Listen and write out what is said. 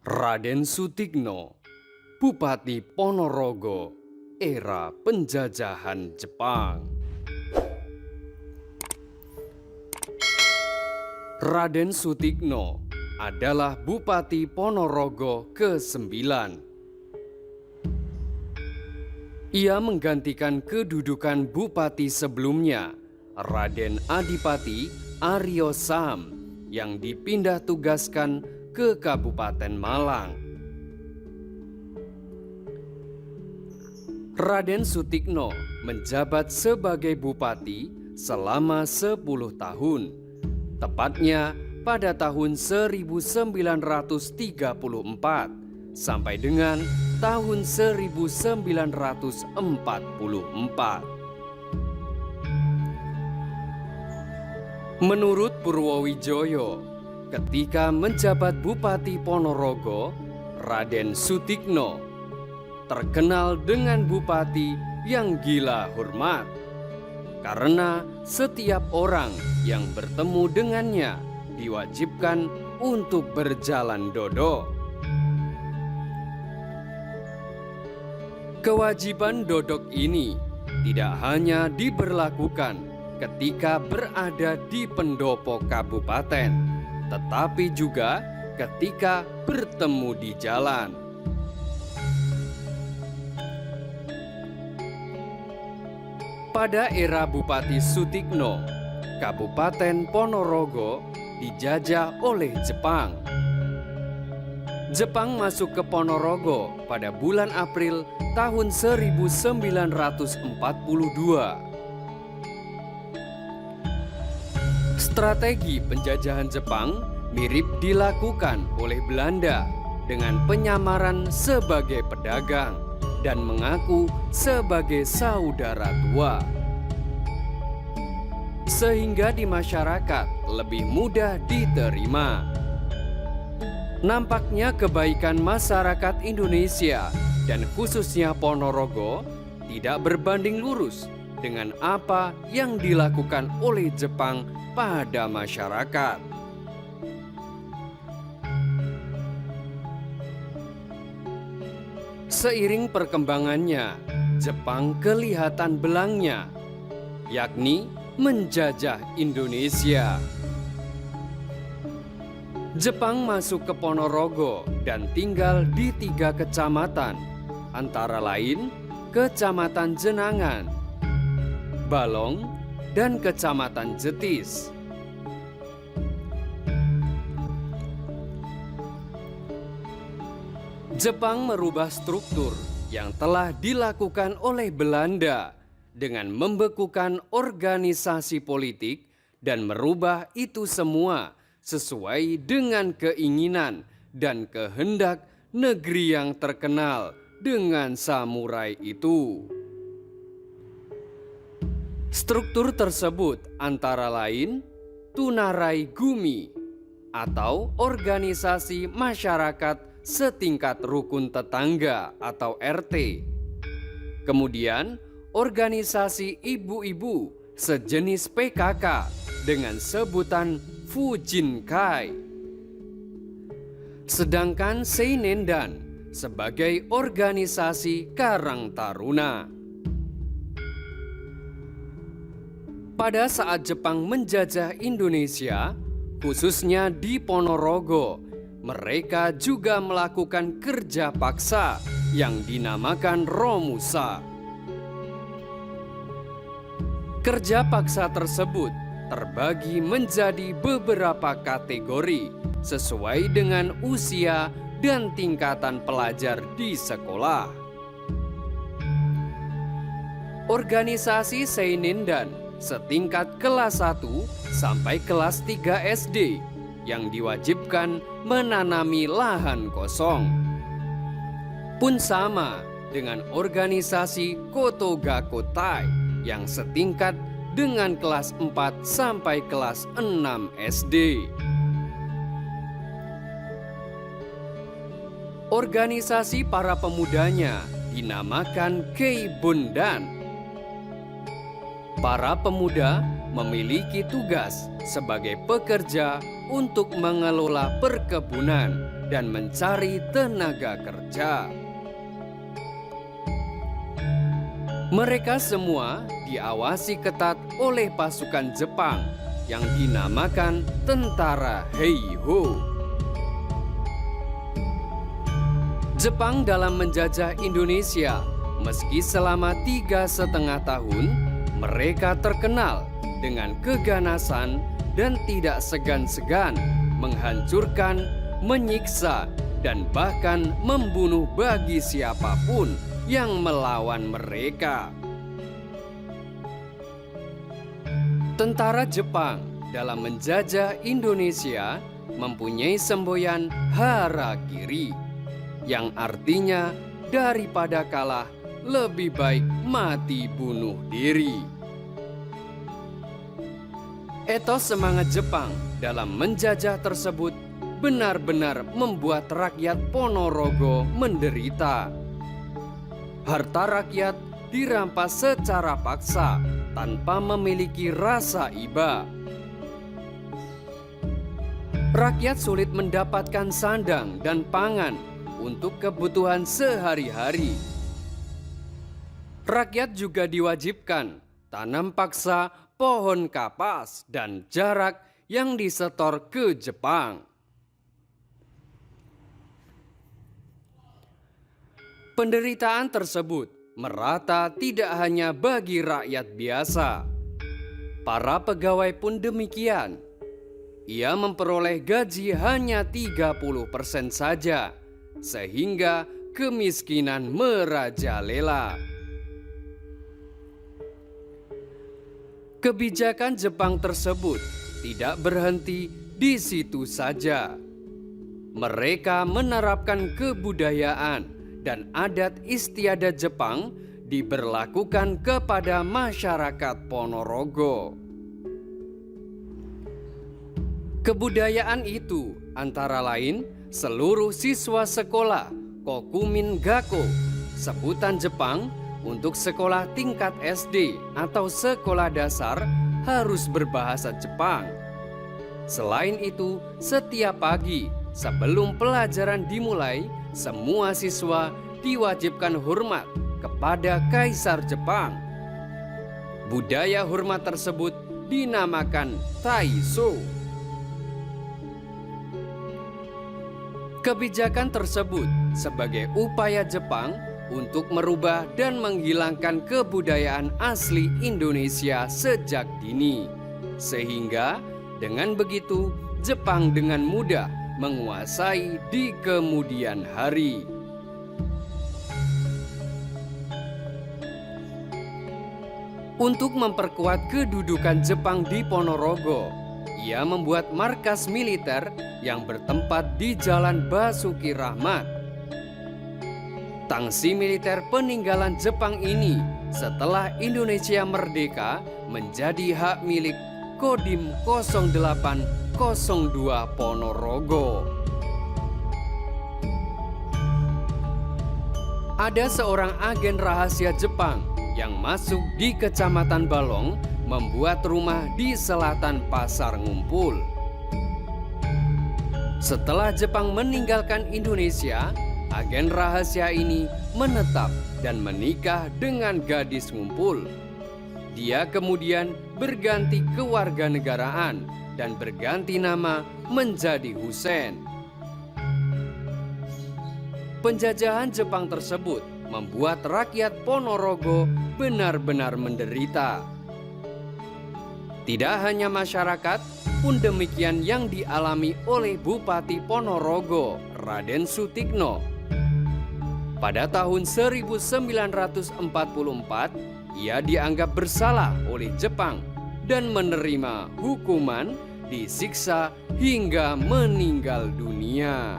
Raden Sutikno, Bupati Ponorogo, era penjajahan Jepang. Raden Sutikno adalah Bupati Ponorogo ke-9. Ia menggantikan kedudukan bupati sebelumnya, Raden Adipati Aryo Sam, yang dipindah tugaskan ke Kabupaten Malang. Raden Sutikno menjabat sebagai bupati selama 10 tahun, tepatnya pada tahun 1934 sampai dengan tahun 1944. Menurut Purwowijoyo, ketika menjabat Bupati Ponorogo, Raden Sutikno terkenal dengan bupati yang gila hormat, karena setiap orang yang bertemu dengannya diwajibkan untuk berjalan dodok. Kewajiban dodok ini tidak hanya diberlakukan ketika berada di pendopo kabupaten, tetapi juga ketika bertemu di jalan. Pada era Bupati Sutikno, Kabupaten Ponorogo dijajah oleh Jepang. Jepang masuk ke Ponorogo pada bulan April tahun 1942. Strategi penjajahan Jepang mirip dilakukan oleh Belanda dengan penyamaran sebagai pedagang dan mengaku sebagai saudara tua, sehingga di masyarakat lebih mudah diterima. Nampaknya kebaikan masyarakat Indonesia dan khususnya Ponorogo tidak berbanding lurus dengan apa yang dilakukan oleh Jepang pada masyarakat. Seiring perkembangannya, Jepang kelihatan belangnya, yakni menjajah Indonesia. Jepang masuk ke Ponorogo dan tinggal di 3 kecamatan, antara lain Kecamatan Jenangan, Balong, dan Kecamatan Jetis. Jepang merubah struktur yang telah dilakukan oleh Belanda dengan membekukan organisasi politik dan merubah itu semua sesuai dengan keinginan dan kehendak negeri yang terkenal dengan samurai itu. Struktur tersebut antara lain Tunarai Gumi atau organisasi masyarakat setingkat rukun tetangga atau RT. Kemudian organisasi ibu-ibu sejenis PKK dengan sebutan Fujinkai. Sedangkan Seinendan sebagai organisasi Karang Taruna. Pada saat Jepang menjajah Indonesia, khususnya di Ponorogo, mereka juga melakukan kerja paksa yang dinamakan Romusa. Kerja paksa tersebut terbagi menjadi beberapa kategori sesuai dengan usia dan tingkatan pelajar di sekolah. Organisasi Seinendan setingkat kelas 1 sampai kelas 3 SD yang diwajibkan menanami lahan kosong. Pun sama dengan organisasi Kotogakotai yang setingkat dengan kelas 4 sampai kelas 6 SD. Organisasi para pemudanya dinamakan Keibundan. Para pemuda memiliki tugas sebagai pekerja untuk mengelola perkebunan dan mencari tenaga kerja. Mereka semua diawasi ketat oleh pasukan Jepang yang dinamakan Tentara Heiho. Jepang dalam menjajah Indonesia, meski selama 3,5 tahun, mereka terkenal dengan keganasan dan tidak segan-segan menghancurkan, menyiksa, dan bahkan membunuh bagi siapapun yang melawan mereka. Tentara Jepang dalam menjajah Indonesia mempunyai semboyan harakiri, yang artinya daripada kalah lebih baik mati bunuh diri. Etos semangat Jepang dalam menjajah tersebut benar-benar membuat rakyat Ponorogo menderita. Harta rakyat dirampas secara paksa tanpa memiliki rasa iba. Rakyat sulit mendapatkan sandang dan pangan untuk kebutuhan sehari-hari. Rakyat juga diwajibkan tanam paksa pohon kapas dan jarak yang disetor ke Jepang. Penderitaan tersebut merata tidak hanya bagi rakyat biasa. Para pegawai pun demikian. Ia memperoleh gaji hanya 30% saja, sehingga kemiskinan merajalela. Kebijakan Jepang tersebut tidak berhenti di situ saja. Mereka menerapkan kebudayaan dan adat istiadat Jepang diberlakukan kepada masyarakat Ponorogo. Kebudayaan itu antara lain seluruh siswa sekolah Kokumin Gakko, sebutan Jepang untuk sekolah tingkat SD atau sekolah dasar, harus berbahasa Jepang. Selain itu, setiap pagi sebelum pelajaran dimulai, semua siswa diwajibkan hormat kepada Kaisar Jepang. Budaya hormat tersebut dinamakan Taisho. Kebijakan tersebut sebagai upaya Jepang untuk merubah dan menghilangkan kebudayaan asli Indonesia sejak dini. Sehingga dengan begitu Jepang dengan mudah menguasai di kemudian hari. Untuk memperkuat kedudukan Jepang di Ponorogo, ia membuat markas militer yang bertempat di Jalan Basuki Rahmat. Tangsi militer peninggalan Jepang ini setelah Indonesia merdeka menjadi hak milik Kodim 0802 Ponorogo. Ada seorang agen rahasia Jepang yang masuk di Kecamatan Balong membuat rumah di selatan Pasar Ngumpul. Setelah Jepang meninggalkan Indonesia, agen rahasia ini menetap dan menikah dengan gadis Ngumpul. Dia kemudian berganti kewarganegaraan dan berganti nama menjadi Husein. Penjajahan Jepang tersebut membuat rakyat Ponorogo benar-benar menderita. Tidak hanya masyarakat, pun demikian yang dialami oleh Bupati Ponorogo, Raden Sutikno. Pada tahun 1944, ia dianggap bersalah oleh Jepang dan menerima hukuman, disiksa hingga meninggal dunia.